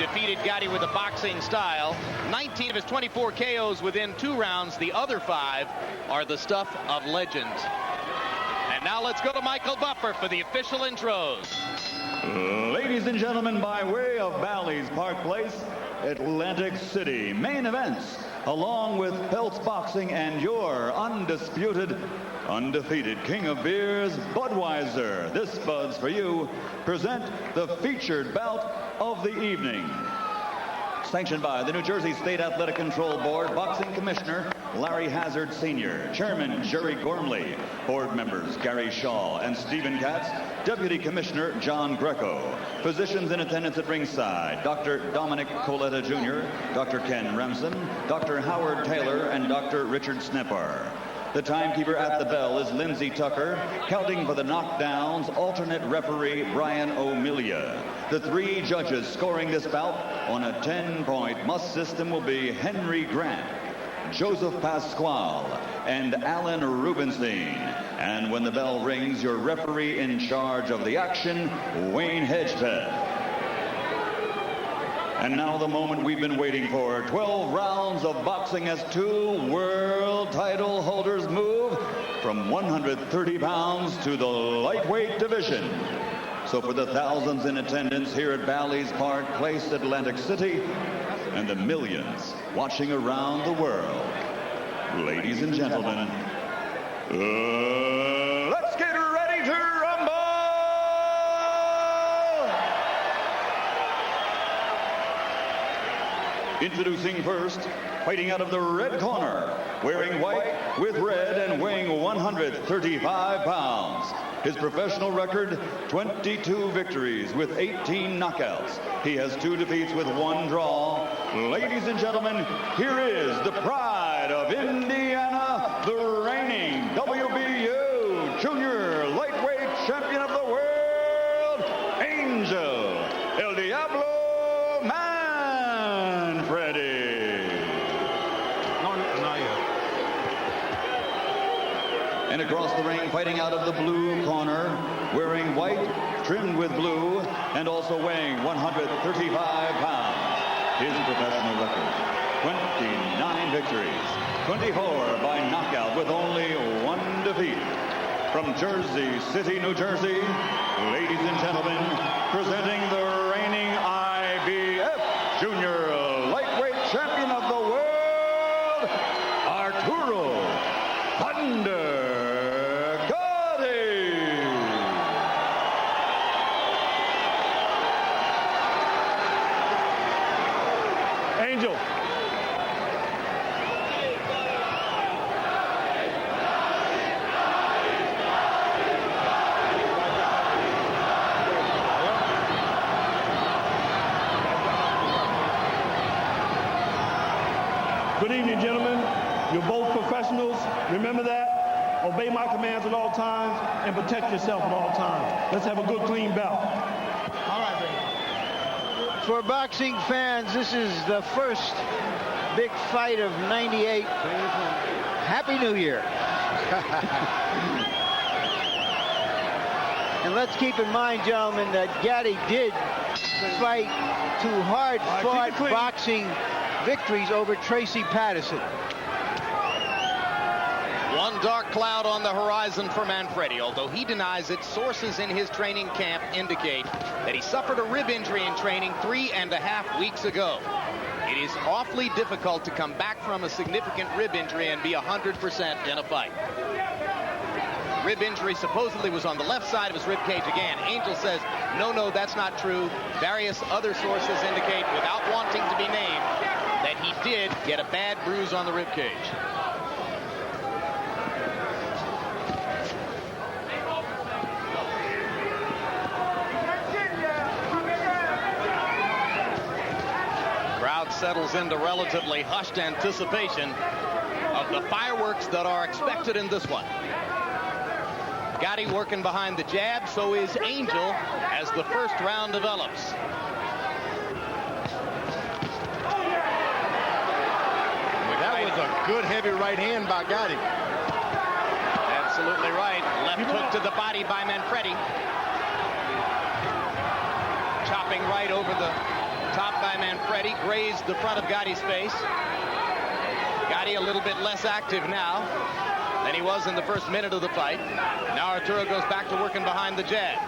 defeated Gatti with a boxing style. 19 of his 24 KOs within 2 rounds. The other 5 are the stuff of legends. And now let's go to Michael Buffer for the official intros. Ladies and gentlemen, by way of Bally's Park Place, Atlantic City, main events, along with Peltz Boxing and your undisputed, undefeated king of beers, Budweiser. This Bud's for you. Present the featured bout of the evening. Sanctioned by the New Jersey State Athletic Control Board, Boxing Commissioner Larry Hazard Sr., Chairman Jerry Gormley, Board members Gary Shaw and Stephen Katz, Deputy Commissioner John Greco, physicians in attendance at ringside, Dr. Dominic Coletta Jr., Dr. Ken Remsen, Dr. Howard Taylor, and Dr. Richard Snepar. The timekeeper at the bell is Lindsey Tucker. Counting for the knockdowns, alternate referee Brian O'Melia. The 3 judges scoring this bout on a 10-point must system will be Henry Grant, Joseph Pasquale, and Alan Rubenstein. And when the bell rings, your referee in charge of the action, Wayne Hedgepeth. And now the moment we've been waiting for. 12 rounds of boxing as 2 world title holders move from 130 pounds to the lightweight division. So for the thousands in attendance here at Bally's Park Place, Atlantic City, and the millions watching around the world, ladies and gentlemen, let's get ready to rumble! Introducing first, fighting out of the red corner, wearing white with red and weighing 135 pounds. His professional record, 22 victories with 18 knockouts. He has 2 defeats with 1 draw. Ladies and gentlemen, here is the pride of Indiana, the reigning WBU Junior Lightweight Champion of the World, Angel El Diablo Manfredy. And across the ring, fighting out of the blue corner, wearing white, trimmed with blue, and also weighing 135 pounds. His professional record, 29 victories, 24 by knockout with only 1 defeat. From Jersey City, New Jersey, ladies and gentlemen, presenting the reigning IBF Junior Lightweight Champion of the World, Arturo Thunder Gatti. Angel. Good evening, gentlemen. You're both professionals. Remember that. Obey my commands at all times and protect yourself at all times. Let's have a good, clean bout. All right, baby. For boxing fans, this is the first big fight of '98. Happy New Year. And let's keep in mind, gentlemen, that Gatti did fight 2 hard-fought boxing victories over Tracy Patterson. One dark cloud on the horizon for Manfredy. Although he denies it, sources in his training camp indicate that he suffered a rib injury in training 3.5 weeks ago. It is awfully difficult to come back from a significant rib injury and be 100% in a fight. Rib injury supposedly was on the left side of his rib cage again. Angel says, no, that's not true. Various other sources indicate, without wanting to be named, that he did get a bad bruise on the rib cage. Crowd settles into relatively hushed anticipation of the fireworks that are expected in this one. Gatti working behind the jab, so is Angel as the first round develops. That was a good heavy right hand by Gatti. Absolutely right. Left hook to the body by Manfredy. Chopping right over the top by Manfredy, grazed the front of Gatti's face. Gatti a little bit less active now than he was in the first minute of the fight. Now Arturo goes back to working behind the jab.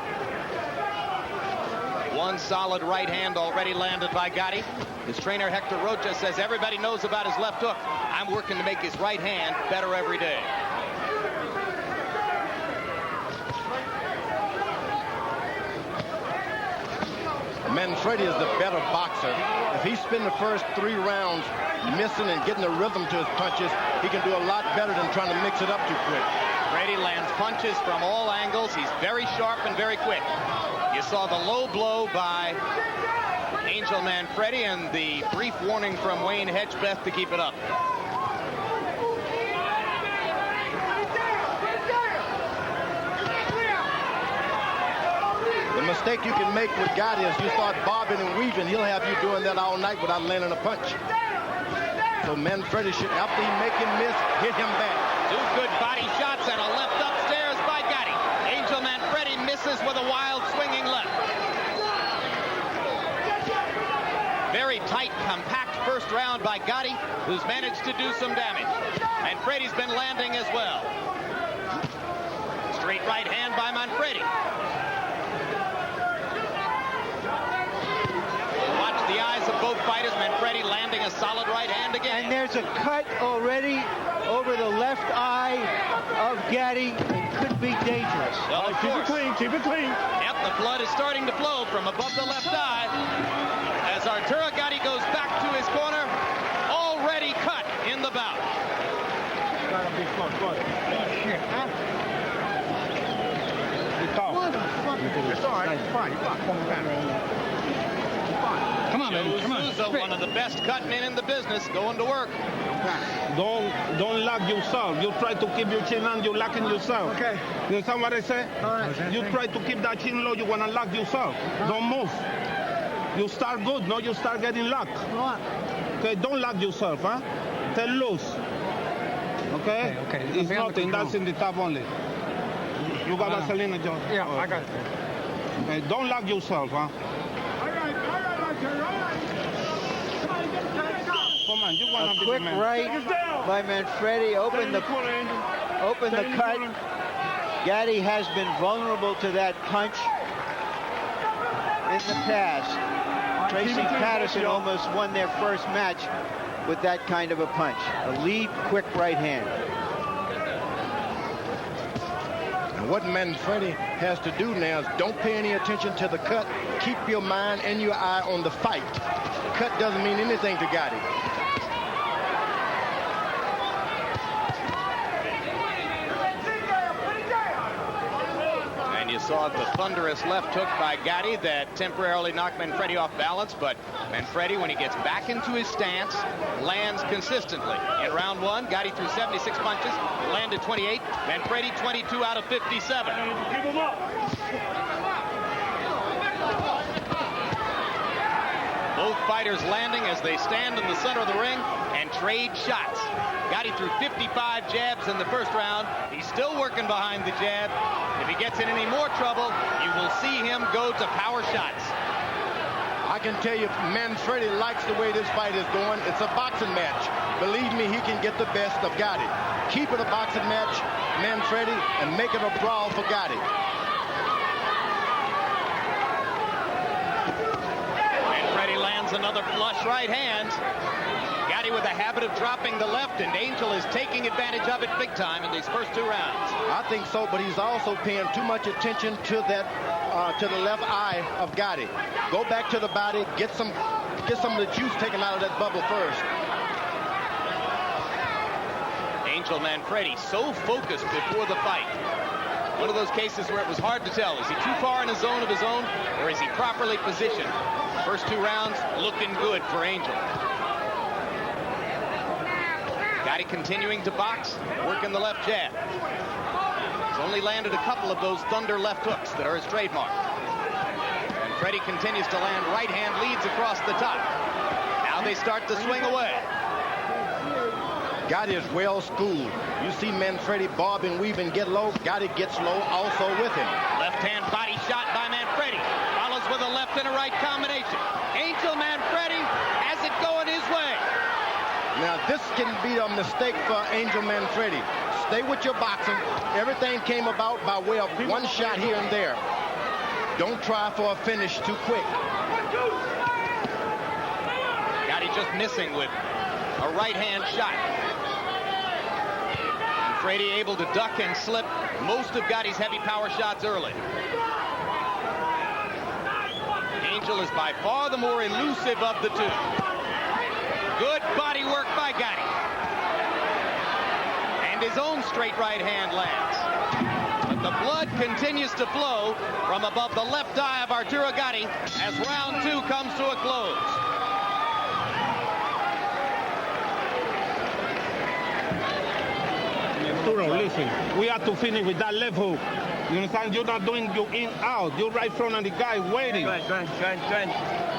One solid right hand already landed by Gatti. His trainer Hector Rocha says everybody knows about his left hook. I'm working to make his right hand better every day. Manfredy is the better boxer. If he spent the first 3 rounds missing and getting the rhythm to his punches, he can do a lot better than trying to mix it up too quick. Brady lands punches from all angles. He's very sharp and very quick. You saw the low blow by Angel Manfredy and the brief warning from Wayne Hedgebeth to keep it up. The mistake you can make with Gatti is you start bobbing and weaving. He'll have you doing that all night without landing a punch. So Manfredy should, after he make him miss, hit him back. 2 good body shots and a left upstairs by Gatti. Angel Manfredy misses with a wild swinging left. Very tight, compact first round by Gatti, who's managed to do some damage. Manfredy's been landing as well. Straight right hand by Manfredy. Watch the eyes of both fighters. Manfredy landing a solid right hand again. And there's a cut already over the left eye of Gatti. It could be dangerous. Well, of Keep course. it clean, keep it clean. Yep, the blood is starting to flow from above the left eye as Arturo Gatti goes back to his corner, already cut in the bout. It's all right. It's fine. Come on, Joe baby. Come on. Souza, one of the best cut men in the business, going to work. Don't lock yourself. You try to keep your chin on, you're locking yourself. Okay. You understand what I say? All right. You try to keep that chin low, you want to lock yourself. Don't move. You start good, no? You start getting locked. Okay, don't lock yourself, huh? Tell loose. Okay? Okay. It's nothing, that's in the top only. You got Vaseline, John? Yeah, I got it. Okay, don't lock yourself, huh? Come on, you want A to be quick the man. right by Manfredy. Open the cut. Gatti has been vulnerable to that punch in the past. Tracy Patterson almost won their first match with that kind of a punch. A lead, quick right hand. And what Manfredy has to do now is don't pay any attention to the cut. Keep your mind and your eye on the fight. The cut doesn't mean anything to Gatti. And you saw the thunderous left hook by Gatti that temporarily knocked Manfredy off balance, but Manfredy, when he gets back into his stance, lands consistently. In round 1, Gatti threw 76 punches, landed 28. Manfredy 22 out of 57. Keep him up. Both fighters landing as they stand in the center of the ring and trade shots. Gatti threw 55 jabs in the first round. He's still working behind the jab. If he gets in any more trouble, you will see him go to power shots. I can tell you, Manfredy likes the way this fight is going. It's a boxing match. Believe me, he can get the best of Gatti. Keep it a boxing match, Manfredy, and make it a brawl for Gatti. Manfredy lands another flush right hand. Gatti with a habit of dropping the left, and Angel is taking advantage of it big time in these first 2 rounds. I think so, but he's also paying too much attention to that, to the left eye of Gatti. Go back to the body, get some of the juice taken out of that bubble first. Angel Manfredy so focused before the fight. One of those cases where it was hard to tell. Is he too far in a zone of his own, or is he properly positioned? First 2 rounds looking good for Angel. Gatti continuing to box, working the left jab. He's only landed a couple of those thunder left hooks that are his trademark. Manfredy continues to land right hand leads across the top. Now they start to swing away. Gatti is well schooled. You see Manfredy bob and weave and get low. Gatti gets low also with him. Left hand body shot by Manfredy. Follows with a left left and a right combination. Angel Manfredy has it going his way. Now, this can be a mistake for Angel Manfredy. Stay with your boxing. Everything came about by way of one shot here and there. Don't try for a finish too quick. Gatti just missing with a right-hand shot. Manfredy able to duck and slip most of Gatti's heavy power shots early. Angel is by far the more elusive of the two. Good body work by Gatti. And his own straight right hand lands. But the blood continues to flow from above the left eye of Arturo Gatti as round 2 comes to a close. Arturo, listen, we have to finish with that left hook. You understand? You're not doing your in out. You're right front of the guy waiting. Go ahead.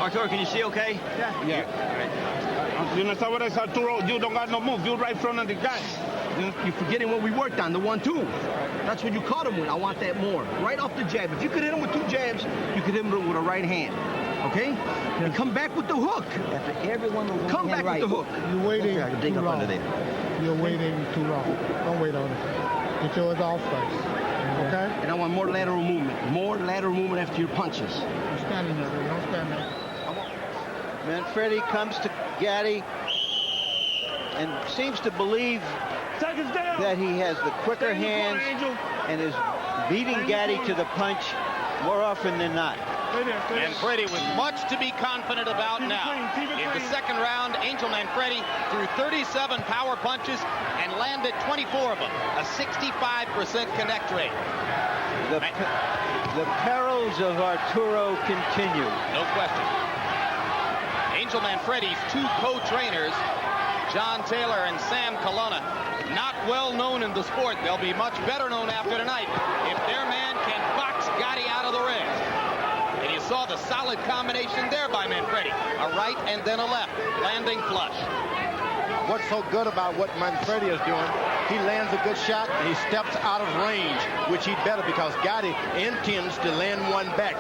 Arturo, can you see okay? Yeah. You understand what I said, Arturo? You don't got no move. You're right front of the guy. You're forgetting what we worked on, the 1-2. That's what you caught him with. I want that more. Right off the jab. If you could hit him with 2 jabs, you could hit him with a right hand. Okay? And come back with the hook. After everyone was Come back with the hook. You're waiting I can dig too up long. under there. You're waiting too long. Don't wait on it. Get yours off first. Okay? And I want more lateral movement. More lateral movement after your punches. You're standing there. Don't stand there. Manfredy comes to Gatti and seems to believe that he has the quicker hands and is beating Gatti to the punch more often than not. Manfredy with much to be confident about now. In the second round, Angel Manfredy threw 37 power punches and landed 24 of them, a 65% connect rate. The perils of Arturo continue. No question. Angel Manfredy's 2 co-trainers, John Taylor and Sam Colonna, not well known in the sport. They'll be much better known after tonight if their man can box Gatti out of the ring. And you saw the solid combination there by Manfredy. A right and then a left, landing flush. What's so good about what Manfredy is doing, he lands a good shot and he steps out of range, which he'd better because Gatti intends to land one back.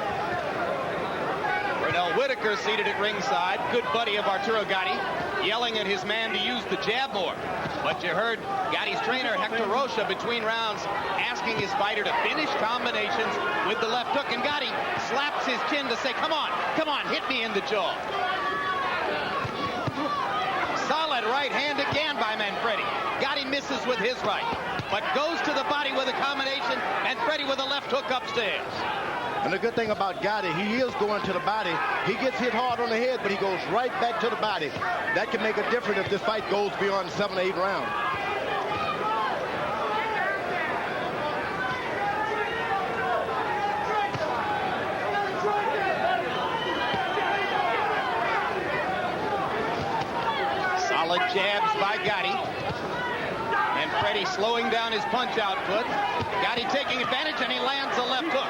Pernell Whitaker seated at ringside, good buddy of Arturo Gatti, yelling at his man to use the jab more. But you heard Gatti's trainer, Hector Rocha, between rounds, asking his fighter to finish combinations with the left hook, and Gatti slaps his chin to say, come on, hit me in the jaw. Solid right hand again by Manfredy. Gatti misses with his right, but goes to the body with a combination, Manfredy with a left hook upstairs. And the good thing about Gatti, he is going to the body. He gets hit hard on the head, but he goes right back to the body. That can make a difference if this fight goes beyond 7 or 8 rounds. Solid jabs by Gatti. Manfredy slowing down his punch output. Gatti taking advantage, and he lands a left hook.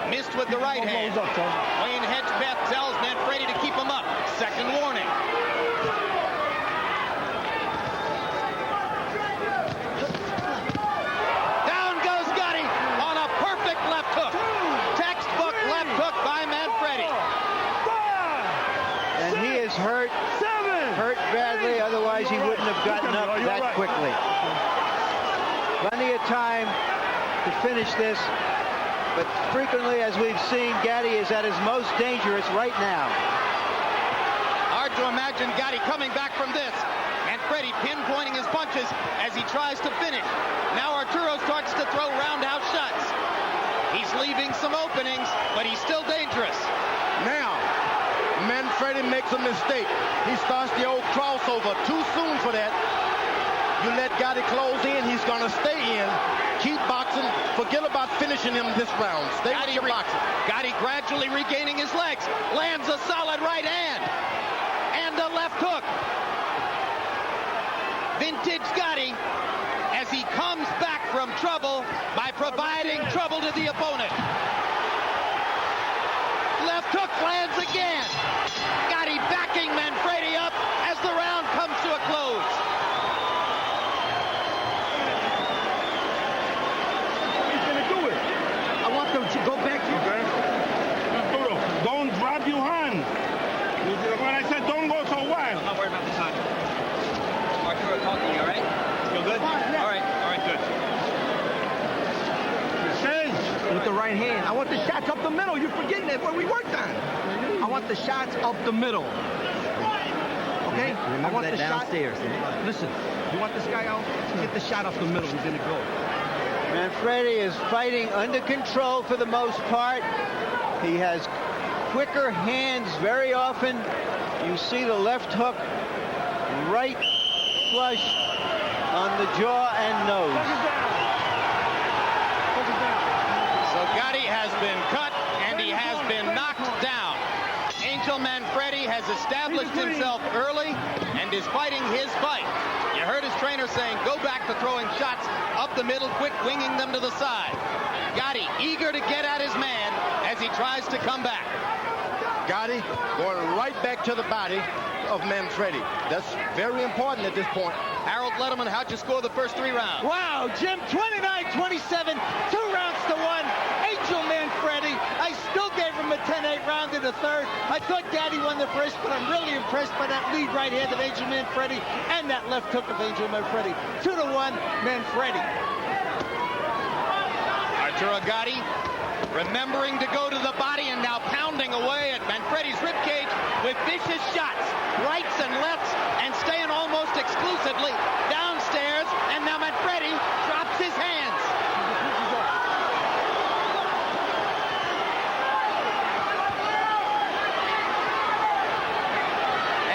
Missed with the right hand. Wayne Hedgepeth tells Manfredy to keep him up. Second warning. Down goes Gatti on a perfect left hook. Textbook left hook by Manfredy. And he is hurt badly, otherwise he wouldn't have gotten up that quickly. Plenty of time to finish this, but frequently, as we've seen, Gatti is at his most dangerous right now. Hard to imagine Gatti coming back from this. Manfredy pinpointing his punches as he tries to finish. Now Arturo starts to throw roundhouse shots. He's leaving some openings, but he's still dangerous. Now, Manfredy makes a mistake. He starts the old crossover too soon for that. You let Gatti close in, he's going to stay in. Keep boxing. Forget about finishing him this round. Stay with your boxing. Gatti gradually regaining his legs. Lands a solid right hand. And a left hook. Vintage Gatti as he comes back from trouble by providing trouble to the opponent. Left hook lands again. Gatti backing Manfredy up as the round comes to a close. He's going to do it. I want them to go back to Arturo, don't drop talking, all right? Feel good? All right, good. With the right hand. I want the shots up the middle. You're forgetting that where we worked on. I want the shots up the middle. Okay? Remember I want that the downstairs. Shot. Listen, you want this guy out? Get the shot up the middle. He's going to go. Manfredy is fighting under control for the most part. He has quicker hands very often. You see the left hook right flush on the jaw and nose. So Gatti has been cut and he has been knocked down. Angel Manfredy has established himself early and is fighting his fight. You heard his trainer saying, go back to throwing shots up the middle, quit winging them to the side. Gatti eager to get at his man as he tries to come back. Gatti going right back to the body of Manfredy. That's very important at this point. Harold Letterman, how'd you score the first 3 rounds? Wow, Jim, 29-27, 2 rounds to 1. Angel Manfredy. I still gave him a 10-8 round in the third. I thought Gatti won the first, but I'm really impressed by that lead right hand of Angel Manfredy and that left hook of Angel Manfredy. 2-1, Manfredy. Arturo Gatti remembering to go to the body and now pounding away at Manfredy's ribcage with vicious shots, rights and lefts, and staying almost exclusively downstairs. And now Manfredy drops his hands.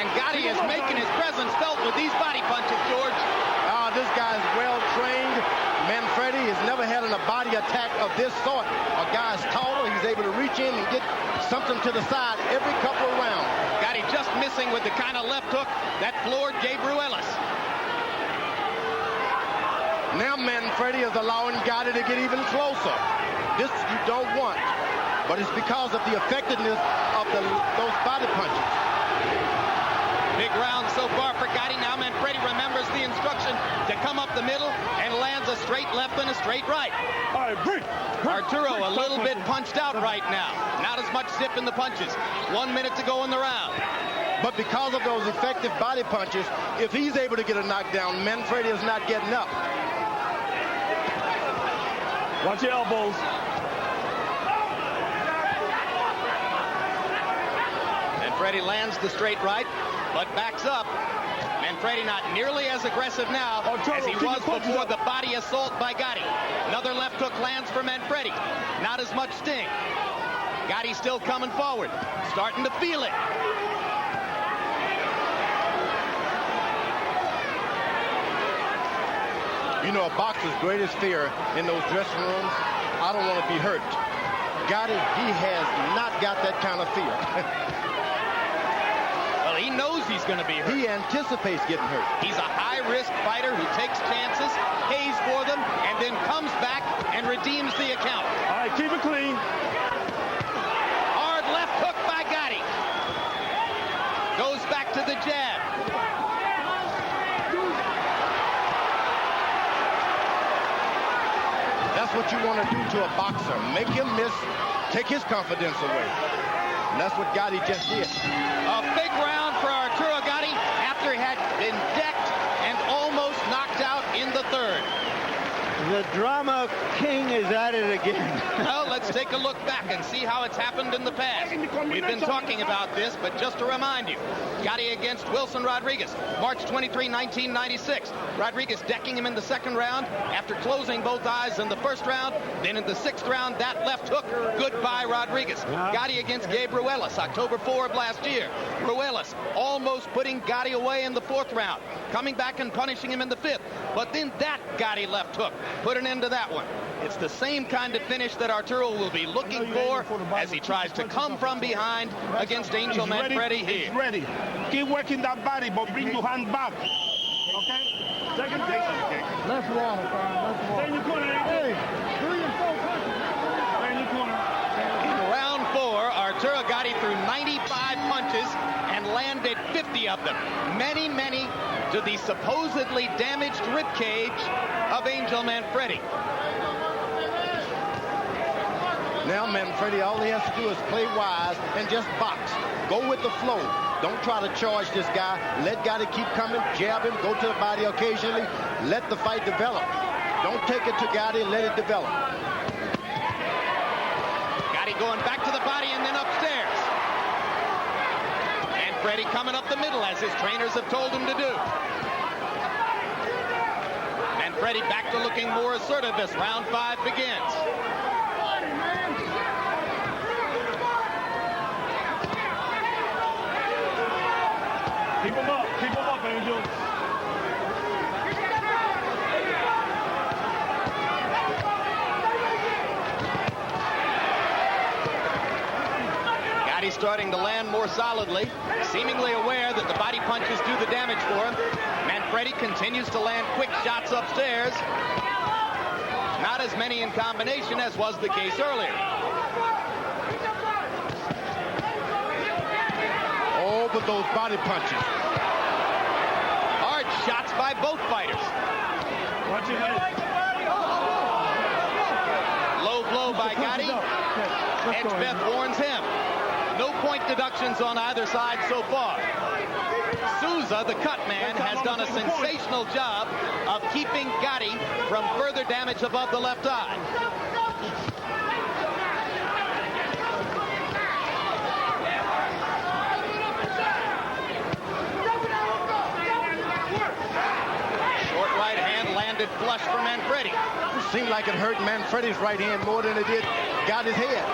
And Gatti is making his presence felt with these body punches, George. This guy's well trained. Manfredy has never had a body attack of this sort. A guy's taller, he's able to reach in and get something to the side every couple of rounds. Gatti just missing with the kind of left hook that floored Gabriel Ellis. Now Manfredy is allowing Gatti to get even closer. This you don't want, but it's because of the effectiveness of those body punches. Big round so far for Gatti. Now Manfredy remembers the instruction to come up the middle and lands a straight left and a straight right. Arturo a little bit punched out right now. Not as much zip in the punches. 1 minute to go in the round. But because of those effective body punches, if he's able to get a knockdown, Manfredy is not getting up. Watch your elbows. Manfredy lands the straight right, but backs up. Manfredy not nearly as aggressive now as he was before the body assault by Gatti. Another left hook lands for Manfredy. Not as much sting. Gatti still coming forward, starting to feel it. You know, a boxer's greatest fear in those dressing rooms, I don't want to be hurt. Gatti, he has not got that kind of fear. Well, he knows he's going to be hurt. He anticipates getting hurt. He's a high-risk fighter who takes chances, pays for them, and then comes back and redeems the account. All right, keep it clean. Hard left hook by Gatti. Goes back to the jab. That's what you want to do to a boxer. Make him miss, take his confidence away. And that's what Gatti just did. A big round for Arturo Gatti after he had been decked and almost knocked out in the third. The drama king is at it again. Well, let's take a look back and see how it's happened in the past. We've been talking about this, but just to remind you, Gatti against Wilson Rodriguez, March 23, 1996. Rodriguez decking him in the second round after closing both eyes in the first round. Then in the sixth round, that left hook. Goodbye, Rodriguez. Gatti against Gabe Ruelas, October 4 of last year. Ruelas almost putting Gatti away in the fourth round, coming back and punishing him in the fifth. But then that Gatti left hook put an end to that one. It's the same kind of finish that Arturo will be looking for as he tries to come from behind against Angel Manfredy here. He's ready. Keep working that body, but bring your hand back. Okay? Second take. Left wall, left wall. Stay in your corner. Hey, 3 and 4 punches. Stay in your corner. In round 4, Arturo Gatti threw 95 punches and landed 50 of them. Many, many to the supposedly damaged ribcage of Angel Manfredy. Now Manfredy, all he has to do is play wise and just box. Go with the flow. Don't try to charge this guy. Let Gatti keep coming, jab him, go to the body occasionally. Let the fight develop. Don't take it to Gatti, let it develop. Gatti going back to the body and then upstairs. Manfredy coming up the middle as his trainers have told him to do. Manfredy back to looking more assertive as round 5 begins. Keep him up, Angel. Gatti starting to land more solidly, seemingly aware that the body punches do the damage for him. Manfredy continues to land quick shots upstairs. Not as many in combination as was the case earlier. Oh, but those body punches. Hard shots by both fighters. Watch your head. Low blow by Gatti. Edgebeth warns him. No point deductions on either side so far. Souza, the cut man, has done a sensational job of keeping Gatti from further damage above the left eye. Short right hand landed flush for Manfredy. It seemed like it hurt Manfredy's right hand more than it did Gatti's head.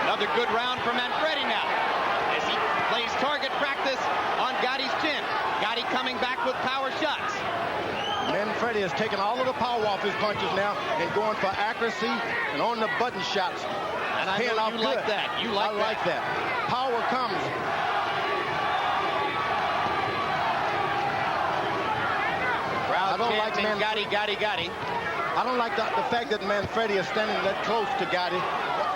Another good round for Manfredy now as he plays target practice on Gatti's chin. Gatti coming back with power shots. Manfredy has taken all of the power off his punches now and going for accuracy and on the button shots. And I know you like that. You like that. I like that. Power comes. Crowd I don't like Gatti. I don't like the fact that Manfredy is standing that close to Gatti.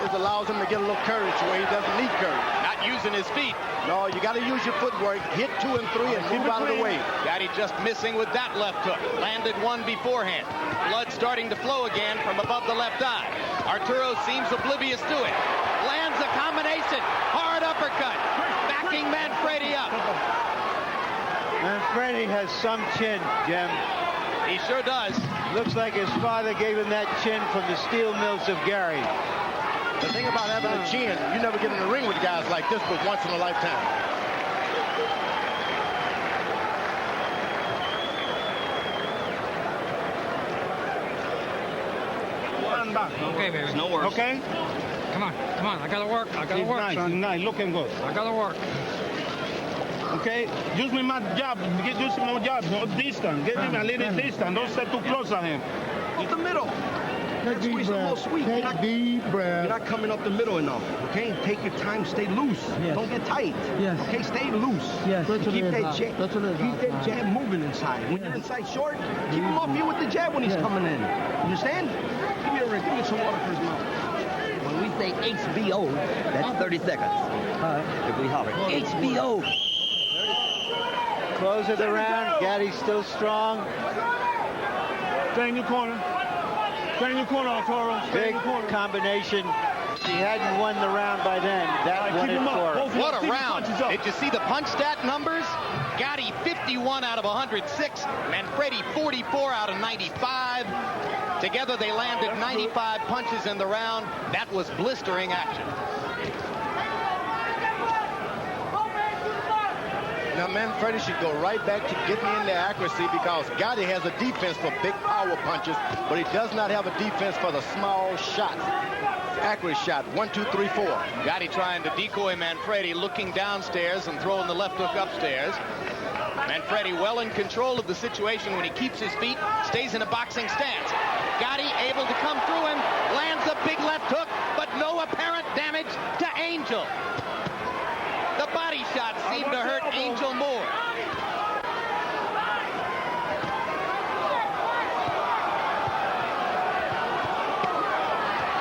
It allows him to get a little courage where he doesn't need courage. Not using his feet. No, you got to use your footwork. Hit 2 and 3 and move out of the way. Gatti just missing with that left hook. Landed one beforehand. Blood starting to flow again from above the left eye. Arturo seems oblivious to it. Lands a combination. Hard uppercut. Backing Manfredy up. Manfredy has some chin, Jim. He sure does. Looks like his father gave him that chin from the steel mills of Gary. The thing about having a chin, you never get in the ring with guys like this but once in a lifetime. Okay, baby. No work. Okay? Come on. I gotta work. Nice, son. nice. Looking good. I gotta work. Okay? Use me my jab. Use me my jab. No distance. Get him a little distance. Don't step too close to him. Up the middle. Take deep breath. Take deep breath. You're not coming up the middle enough. Okay? Take your time. Stay loose. Yes. Don't get tight. Yes. Okay? Stay loose. Yes. Keep that jab moving inside. When you're inside short, keep him off you with the jab when he's coming in. Understand? Give me a ring. Give me some water for his mouth. When we say HBO, that's 30 seconds. If we holler, HBO. Close of the round. Gatti's still strong. Stay in your corner. Stay in your corner, Arturo. Stay in your corner. Combination. If he hadn't won the round by then, that won it for him. What a round. Did you see the punch stat numbers? Gatti 51 out of 106. Manfredy 44 out of 95. Together they landed 95 punches in the round. That was blistering action. Now Manfredy should go right back to getting in the accuracy because Gatti has a defense for big power punches, but he does not have a defense for the small shots. Accurate shot. 1, 2, 3, 4. Gatti trying to decoy Manfredy, looking downstairs and throwing the left hook upstairs. Manfredy well in control of the situation when he keeps his feet, stays in a boxing stance. Gatti able to come through him, lands a big left hook, but no apparent damage to Angel. The body shots seem to hurt Angel more.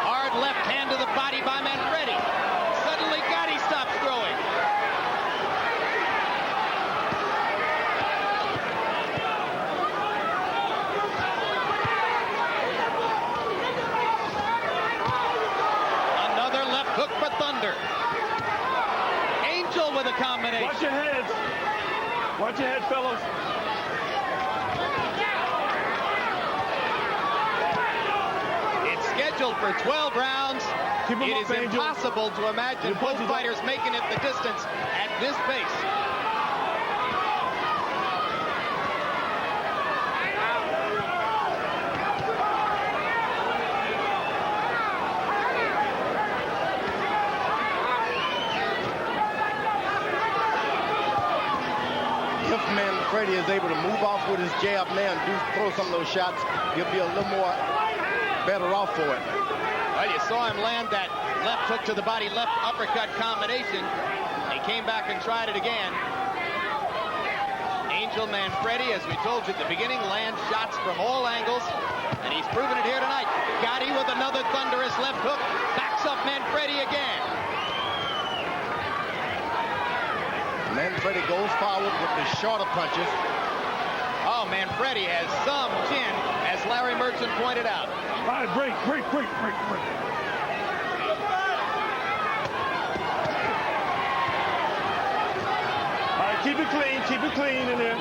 Hard left hand to the body by Manfredy. Suddenly Gatti stops throwing. Hook for Thunder. Angel with a combination. Watch your heads. Watch your head, fellas. It's scheduled for 12 rounds. It is impossible to imagine both fighters making it the distance at this pace. If Manfredy is able to move off with his jab now and throw some of those shots, he'll be a little more better off for it. Well, you saw him land that left hook to the body, left uppercut combination. He came back and tried it again. Angel Manfredy, as we told you at the beginning, lands shots from all angles, and he's proven it here tonight. Gatti with another thunderous left hook, backs up Manfredy again. Manfredy goes forward with the shorter punches. Oh, Manfredy has some chin, as Larry Merchant pointed out. All right, break. All right, keep it clean in there.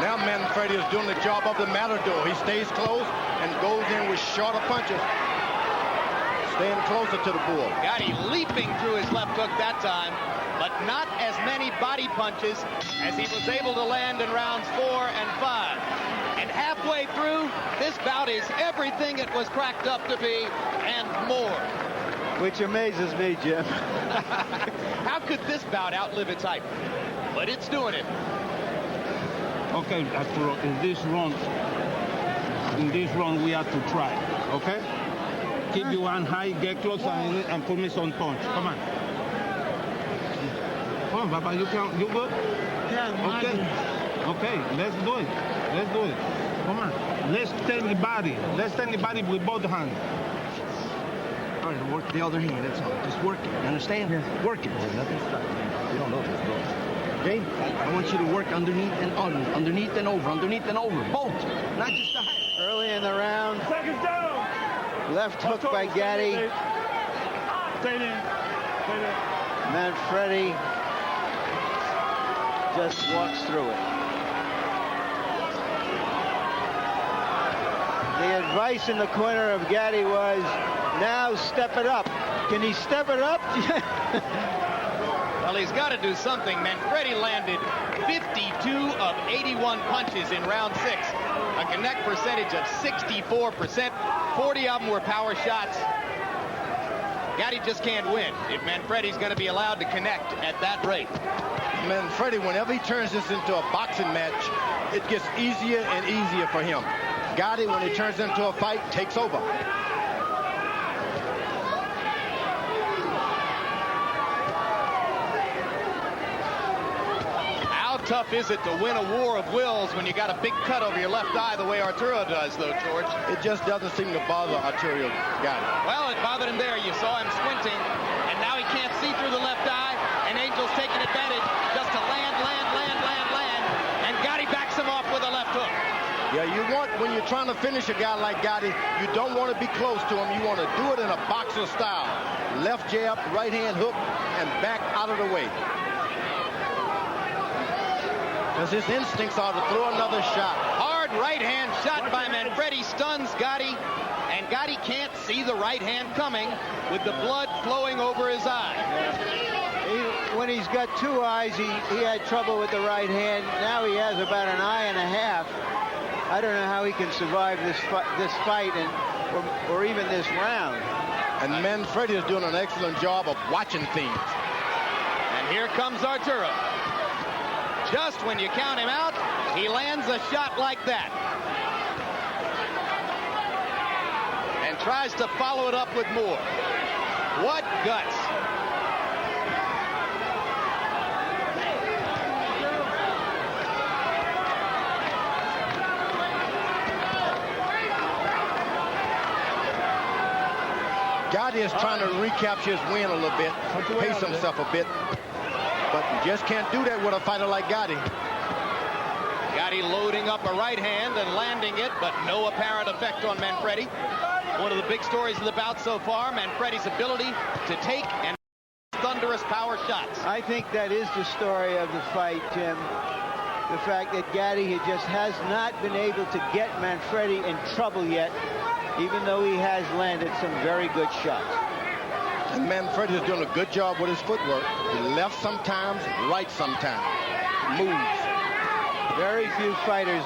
Now Manfredy is doing the job of the matador. He stays close and goes in with shorter punches, staying closer to the bull. Gatti leaping through his left hook that time, but not as many body punches as he was able to land in rounds 4 and 5. And halfway through, this bout is everything it was cracked up to be and more. Which amazes me, Jim. How could this bout outlive its hype? But it's doing it. Okay, Arturo, in this round we have to try, okay? Keep you on high, get close and put me some punch. Come on. Come on, Baba, you good? Yeah, Okay, let's do it. Come on. Let's turn the body. With both hands. All right, work the other hand, that's all. Just work it, you understand? Yeah. Work it. Nothing stops me. You don't know this, bro. Okay? I want you to work underneath and over, both, not just the head. Early in the round, Seconds down. left hook by Gatti. Stay there. Manfredy just walks through it. The advice in the corner of Gatti was, now step it up. Can he step it up? Well, he's got to do something. Manfredy landed 52 of 81 punches in round 6. A connect percentage of 64%. 40 of them were power shots. Gatti just can't win if Manfredy's going to be allowed to connect at that rate. Manfredy, whenever he turns this into a boxing match, it gets easier and easier for him. Gatti, when he turns into a fight, takes over. How tough is it to win a war of wills when you got a big cut over your left eye the way Arturo does, though, George? It just doesn't seem to bother Arturo Gatti. Well, it bothered him there. You saw him squinting, and now he can't see through the left eye, and Angel's taking advantage just to land, and Gatti backs him off with a left hook. Yeah, you want, when you're trying to finish a guy like Gatti, you don't want to be close to him. You want to do it in a boxer style. Left jab, right hand hook, and back out of the way. Because his instincts are to throw another shot. Hard right hand shot by Manfredy stuns Gatti, and Gatti can't see the right hand coming with the blood flowing over his eye. When he's got two eyes, he had trouble with the right hand. Now he has about an eye and a half. I don't know how he can survive this fight or even this round. And Manfredy is doing an excellent job of watching things. And here comes Arturo. Just when you count him out, he lands a shot like that. And tries to follow it up with more. What guts. Gatti is trying to recapture his win a little bit, pace himself a bit. But you just can't do that with a fighter like Gatti. Gatti loading up a right hand and landing it, but no apparent effect on Manfredy. One of the big stories of the bout so far, Manfredy's ability to take and thunderous power shots. I think that is the story of the fight, Tim. The fact that Gatti just has not been able to get Manfredy in trouble yet, even though he has landed some very good shots. And Manfredy is doing a good job with his footwork. Left sometimes, right sometimes. Moves. Very few fighters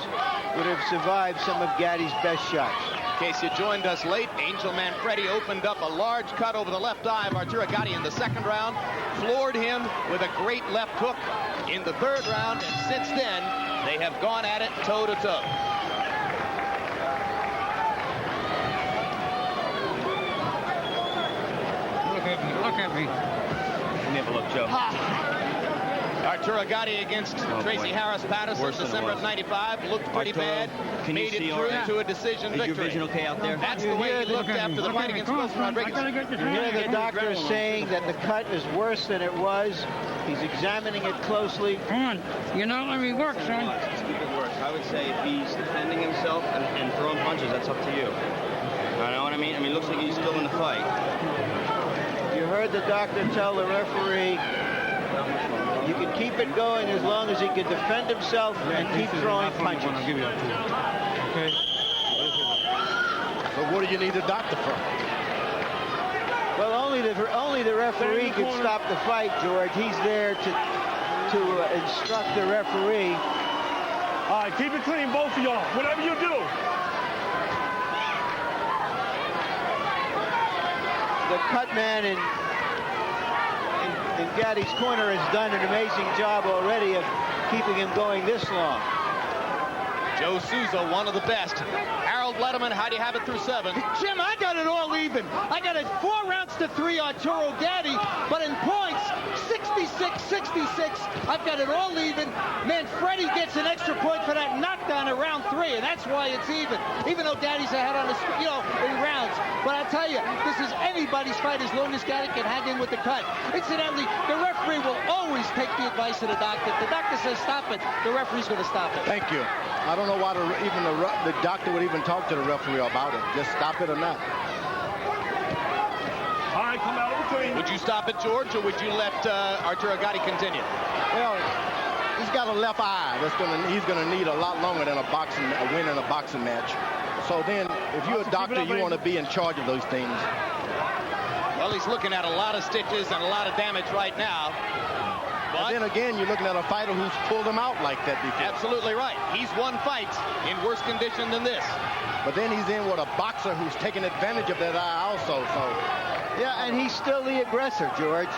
would have survived some of Gatti's best shots. In case you joined us late, Angel Manfredy opened up a large cut over the left eye of Arturo Gatti in the second round, floored him with a great left hook in the third round, and since then, they have gone at it toe-to-toe. Look at me. Give me a look, Joe. Arturo Gatti against Tracy Harris Patterson, December of '95, looked pretty bad, made it through to a decision victory. Is your vision okay out there? That's the way he looked after the fight against Wilson Rodriguez. You hear the doctor saying that the cut is worse than it was. He's examining it closely. Come on, you're not letting me work, son. I would say if he's defending himself and throwing punches, that's up to you. You know what I mean? I mean, it looks like he's still in the fight. You heard the doctor tell the referee you can keep it going as long as he can defend himself and keep throwing punches. Okay. So what do you need a doctor for? Well, only the referee can stop the fight, George. He's there to instruct the referee. All right, keep it clean, both of y'all. Whatever you do. The cut man in Gatti's corner has done an amazing job already of keeping him going this long. Joe Souza, one of the best. Harold Letterman, how do you have it through 7? Jim, I got it all even. I got it 4 rounds to 3 Arturo Gatti, but in points, 66-66. I've got it all even. Manfredy gets an extra point for that knockdown in round 3, and that's why it's even though Gatti's ahead on the, in rounds. But I'll tell you, this is anybody's fight as long as Gatti can hang in with the cut. Incidentally, the referee will always take the advice of the doctor. If the doctor says stop it, the referee's going to stop it. Thank you. I don't know why the doctor would even talk to the referee about it. Just stop it or not. All right, come out of the clean. Would you stop it, George, or would you let Arturo Gatti continue? Well, he's got a left eye. He's gonna need a lot longer than a win in a boxing match. So then, if you're a doctor, you want to be in charge of those things. Well, he's looking at a lot of stitches and a lot of damage right now. But then again, you're looking at a fighter who's pulled him out like that before. Absolutely right. He's won fights in worse condition than this. But then he's in with a boxer who's taking advantage of that eye also. So, yeah, and he's still the aggressor, George.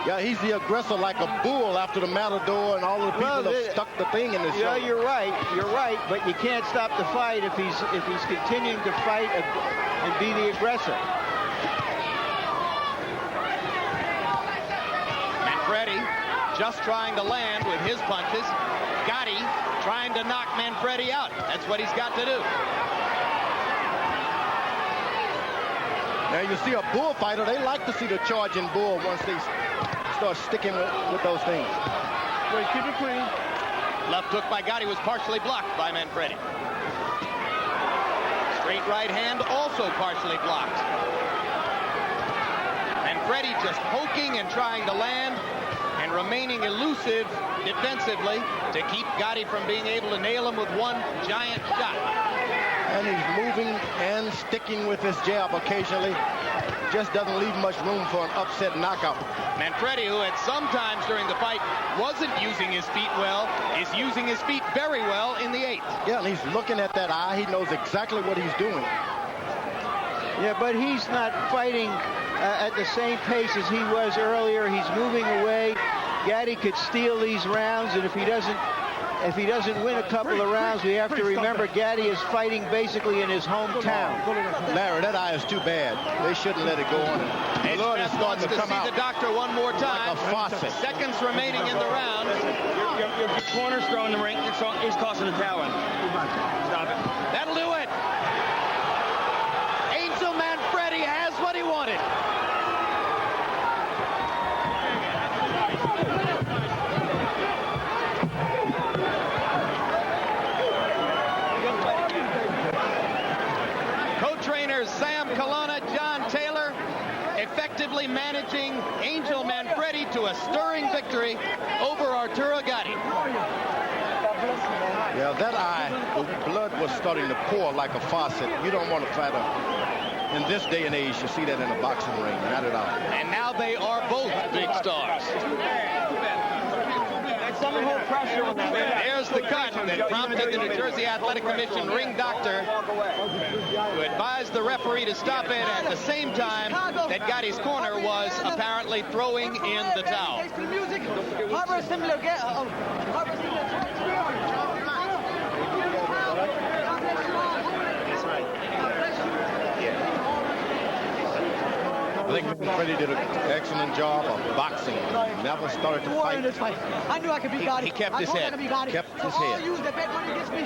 Yeah, he's the aggressor like a bull after the matador, and all the people have stuck the thing in his shoulder. Yeah, you're right. But you can't stop the fight if he's continuing to fight and be the aggressor. Manfredy just trying to land with his punches. Gatti trying to knock Manfredy out. That's what he's got to do. Now you see a bullfighter, they like to see the charging bull once they start sticking with those things. Wait, keep it clean. Left hook by Gatti was partially blocked by Manfredy. Straight right hand also partially blocked. Manfredy just poking and trying to land and remaining elusive defensively to keep Gatti from being able to nail him with one giant shot. And he's moving and sticking with his jab occasionally. Just doesn't leave much room for an upset knockout. Manfredy, who at some times during the fight wasn't using his feet well, is using his feet very well in the 8th. Yeah, and he's looking at that eye. He knows exactly what he's doing. Yeah, but he's not fighting at the same pace as he was earlier. He's moving away. Gatti could steal these rounds, and if he doesn't win a couple of rounds, we have to remember Gatti is fighting basically in his hometown. Larry, that eye is too bad. They shouldn't let it go on. And Lord is starting to come out. The doctor one more time. Like a faucet. Seconds remaining in the round. Your corner's throwing the ring. He's tossing the towel in. Stop it. That'll do it. Angel Manfredy has what he wanted. stirring victory over Arturo Gatti. Yeah, that eye, the blood was starting to pour like a faucet. You don't want to fight in this day and age to see that in a boxing ring. Not at all. And now they are both big stars. There's the cut that prompted the New Jersey Athletic Commission ring doctor to advise the referee to stop it at the same time that Gatti's corner was apparently throwing in the towel. I think Manfredy did an excellent job of boxing. Never started to fight. I knew I could beat Gatti. He kept his head. Kept his head. Use the bet money against me.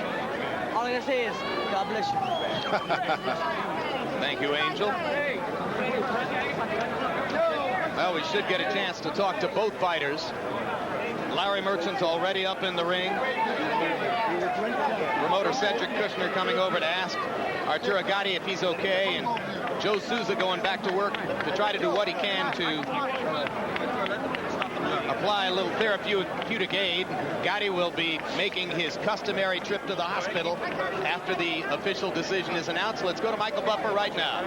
All I gotta say is, God bless you. Thank you, Angel. Well, we should get a chance to talk to both fighters. Larry Merchant's already up in the ring. Promoter Cedric Kushner coming over to ask Arturo Gatti if he's okay, and Joe Souza going back to work to try to do what he can to apply a little therapeutic aid. Gatti will be making his customary trip to the hospital after the official decision is announced. Let's go to Michael Buffer right now.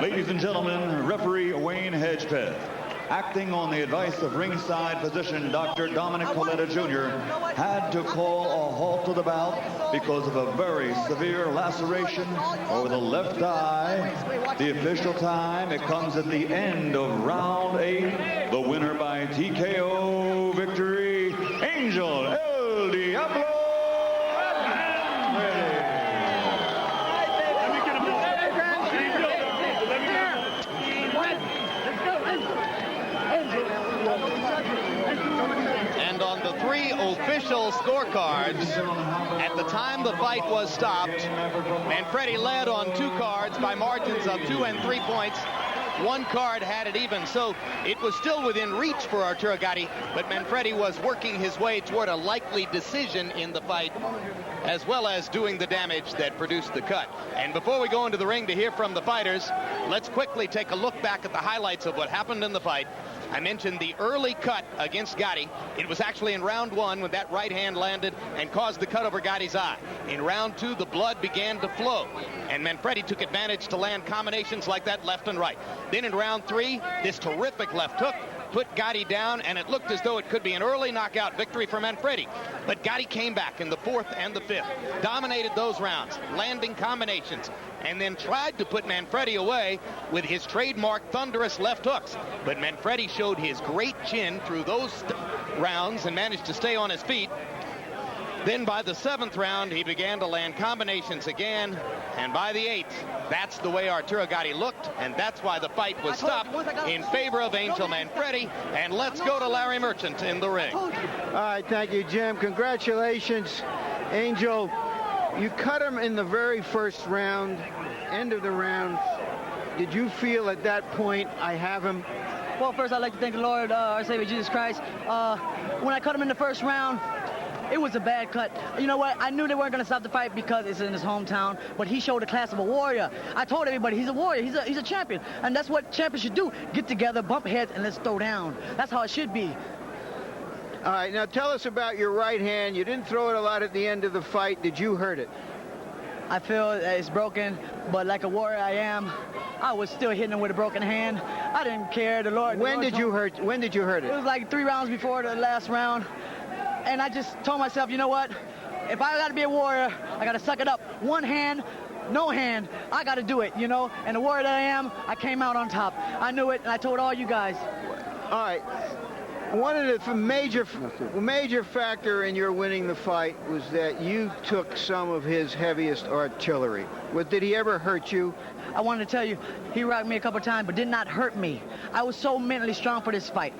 Ladies and gentlemen, referee Wayne Hedgepeth, acting on the advice of ringside physician Dr. Dominic Coletta Jr., had to call a halt to the bout because of a very severe laceration over the left eye. The official time, it comes at the end of round 8. The winner by TKO victory, Angel El Diablo. And on the 3 official scorecards, at the time the fight was stopped, Manfredy led on 2 cards by margins of 2 and 3 points. 1 card had it even, so it was still within reach for Arturo Gatti, but Manfredy was working his way toward a likely decision in the fight, as well as doing the damage that produced the cut. And before we go into the ring to hear from the fighters, let's quickly take a look back at the highlights of what happened in the fight. I mentioned the early cut against Gatti. It was actually in round 1 when that right hand landed and caused the cut over Gatti's eye. In round 2, the blood began to flow, and Manfredy took advantage to land combinations like that left and right. Then in round 3, this terrific left hook put Gatti down, and it looked as though it could be an early knockout victory for Manfredy. But Gatti came back in the 4th and the 5th, dominated those rounds, landing combinations, and then tried to put Manfredy away with his trademark thunderous left hooks. But Manfredy showed his great chin through those rounds and managed to stay on his feet. Then by the 7th round, he began to land combinations again. And by the 8th, that's the way Arturo Gatti looked. And that's why the fight was stopped in favor of Angel Manfredy. And let's go to Larry Merchant in the ring. All right, thank you, Jim. Congratulations, Angel. You cut him in the very first round, end of the round. Did you feel at that point, I have him? Well, first, I'd like to thank the Lord, our Savior, Jesus Christ. When I cut him in the first round, it was a bad cut. You know what? I knew they weren't going to stop the fight because it's in his hometown, but he showed the class of a warrior. I told everybody he's a warrior. He's a champion, and that's what champions should do. Get together, bump heads, and let's throw down. That's how it should be. All right, now tell us about your right hand. You didn't throw it a lot at the end of the fight. Did you hurt it? I feel that it's broken, but like a warrior I am, I was still hitting him with a broken hand. I didn't care. When did you hurt it? It was like 3 rounds before the last round. And I just told myself, you know what? If I got to be a warrior, I got to suck it up. One hand, no hand. I got to do it, you know? And the warrior that I am, I came out on top. I knew it, and I told all you guys. All right. One of the major factor in your winning the fight was that you took some of his heaviest artillery. Did he ever hurt you? I wanted to tell you, he rocked me a couple times, but did not hurt me. I was so mentally strong for this fight.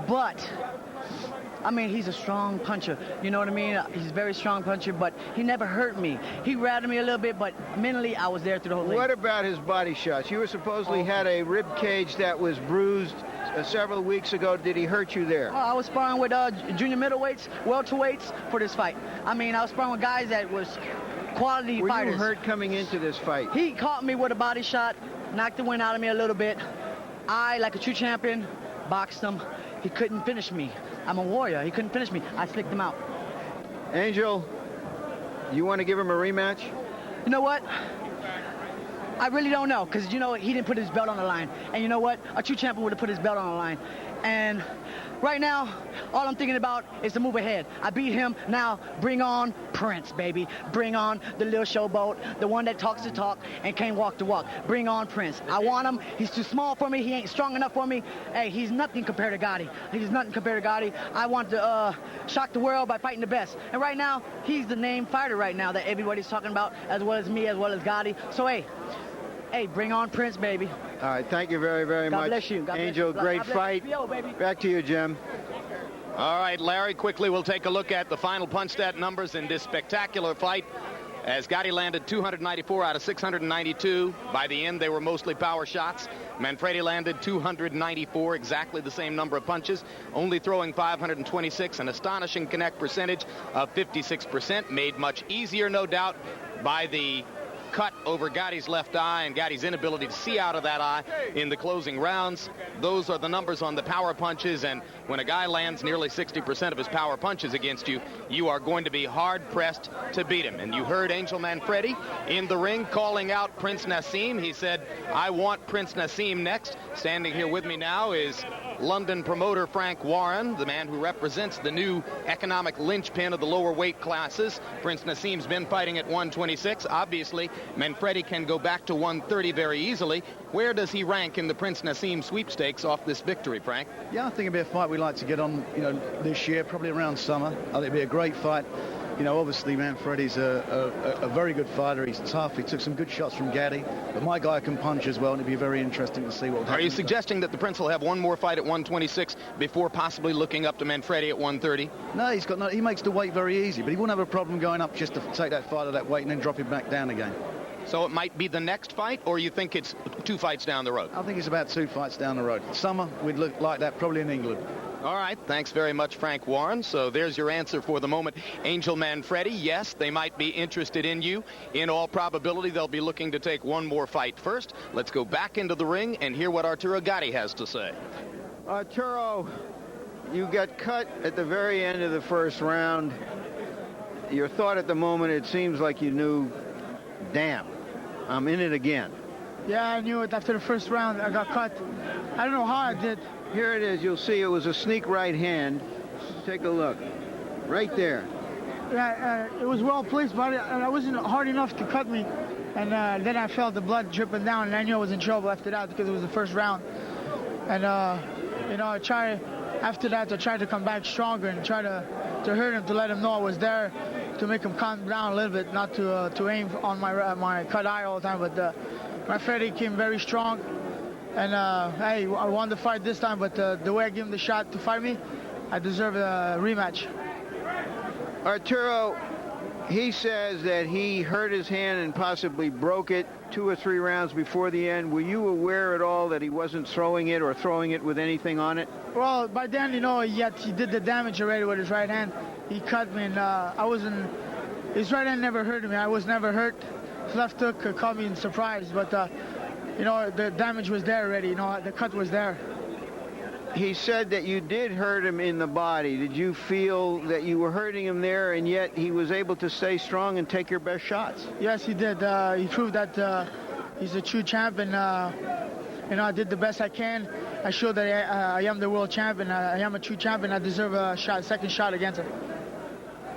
But I mean, he's a strong puncher. You know what I mean? He's a very strong puncher, but he never hurt me. He rattled me a little bit, but mentally, I was there through the whole thing. What about his body shots? You were supposedly had a rib cage that was bruised several weeks ago. Did he hurt you there? Oh, I was sparring with junior middleweights, welterweights for this fight. I mean, I was sparring with guys that was quality fighters. Were you hurt coming into this fight? He caught me with a body shot, knocked the wind out of me a little bit. I, like a true champion, boxed him. he couldn't finish me. I'm a warrior. He couldn't finish me. I slicked him out. Angel, you want to give him a rematch? You know what? I really don't know, because, you know, he didn't put his belt on the line. And you know what? A true champion would have put his belt on the line. And right now, all I'm thinking about is to move ahead. I beat him. Now, bring on Prince, baby. Bring on the little showboat, the one that talks the talk and can't walk the walk. Bring on Prince. I want him. He's too small for me. He ain't strong enough for me. Hey, he's nothing compared to Gatti. He's nothing compared to Gatti. I want to shock the world by fighting the best. And right now, he's the name fighter right now that everybody's talking about, as well as me, as well as Gatti. So, hey, bring on Prince, baby. All right, thank you very, very much. God bless you. Angel, great fight. Back to you, Jim. All right, Larry, quickly we'll take a look at the final punch stat numbers in this spectacular fight. As Gatti landed 294 out of 692. By the end, they were mostly power shots. Manfredy landed 294, exactly the same number of punches, only throwing 526, an astonishing connect percentage of 56%, made much easier, no doubt, by the cut over Gatti's left eye and Gatti's inability to see out of that eye in the closing rounds. Those are the numbers on the power punches, and when a guy lands nearly 60% of his power punches against you, you are going to be hard-pressed to beat him. And you heard Angel Manfredy in the ring calling out Prince Nassim. He said, I want Prince Nassim next. Standing here with me now is London promoter Frank Warren, the man who represents the new economic linchpin of the lower weight classes. Prince Nassim's been fighting at 126. Obviously, Manfredy can go back to 130 very easily. Where does he rank in the Prince Nassim sweepstakes off this victory, Frank? Yeah, I think it'd be a fight we'd like to get on, this year, probably around summer. I think it'd be a great fight. Obviously Manfredy's a very good fighter. He's tough. He took some good shots from Gatti. But my guy can punch as well, and it'd be very interesting to see what happens. Are you suggesting that the Prince will have one more fight at 126 before possibly looking up to Manfredy at 130? No, he makes the weight very easy, but he wouldn't have a problem going up just to take that fight at that weight and then drop him back down again. So it might be the next fight, or you think it's 2 fights down the road? I think it's about 2 fights down the road. Summer, we'd look like that probably in England. All right, thanks very much, Frank Warren. So there's your answer for the moment. Angel Manfredy, yes, they might be interested in you. In all probability, they'll be looking to take one more fight first. Let's go back into the ring and hear what Arturo Gatti has to say. Arturo, you got cut at the very end of the first round. Your thought at the moment, it seems like you knew, damn, I'm in it again. Yeah, I knew it after the first round. I got cut. I don't know how I did. Here it is. You'll see it was a sneak right hand. Take a look. Right there. Yeah, it was well placed, but I wasn't hard enough to cut me. And then I felt the blood dripping down, and I knew I was in trouble after that because it was the first round. And, after that, I tried to come back stronger and try to hurt him, to let him know I was there, to make him calm down a little bit, not to aim on my cut eye all the time. But Manfredy came very strong. And, hey, I won the fight this time, but the way I gave him the shot to fight me, I deserve a rematch. Arturo, he says that he hurt his hand and possibly broke it 2 or 3 rounds before the end. Were you aware at all that he wasn't throwing it or throwing it with anything on it? Well, by then, he did the damage already with his right hand. He cut me, and his right hand never hurt me. I was never hurt. His left hook caught me in surprise, but the damage was there already. The cut was there. He said that you did hurt him in the body. Did you feel that you were hurting him there, and yet he was able to stay strong and take your best shots? Yes, he did. He proved that he's a true champ, and I did the best I can. I showed that I am the world champion. I am a true champion. I deserve a second shot against him.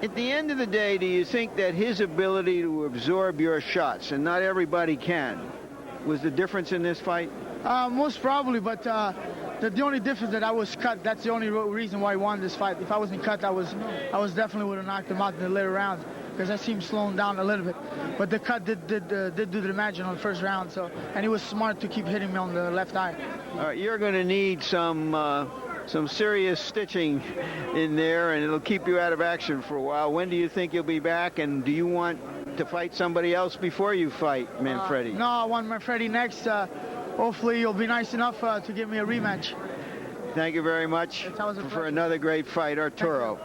At the end of the day, do you think that his ability to absorb your shots, and not everybody can, was the difference in this fight? Most probably, but the only difference that I was cut. That's the only reason why I won this fight. If I wasn't cut, I was definitely would have knocked him out in the later rounds, because I seemed slowing down a little bit. But the cut did do the magic on the first round. And he was smart to keep hitting me on the left eye. All right, you're going to need some serious stitching in there, and it'll keep you out of action for a while. When do you think you'll be back, and do you want to fight somebody else before you fight Manfredy? No, I want Manfredy next. Hopefully you'll be nice enough to give me a rematch. Thank you very much for another great fight, Arturo.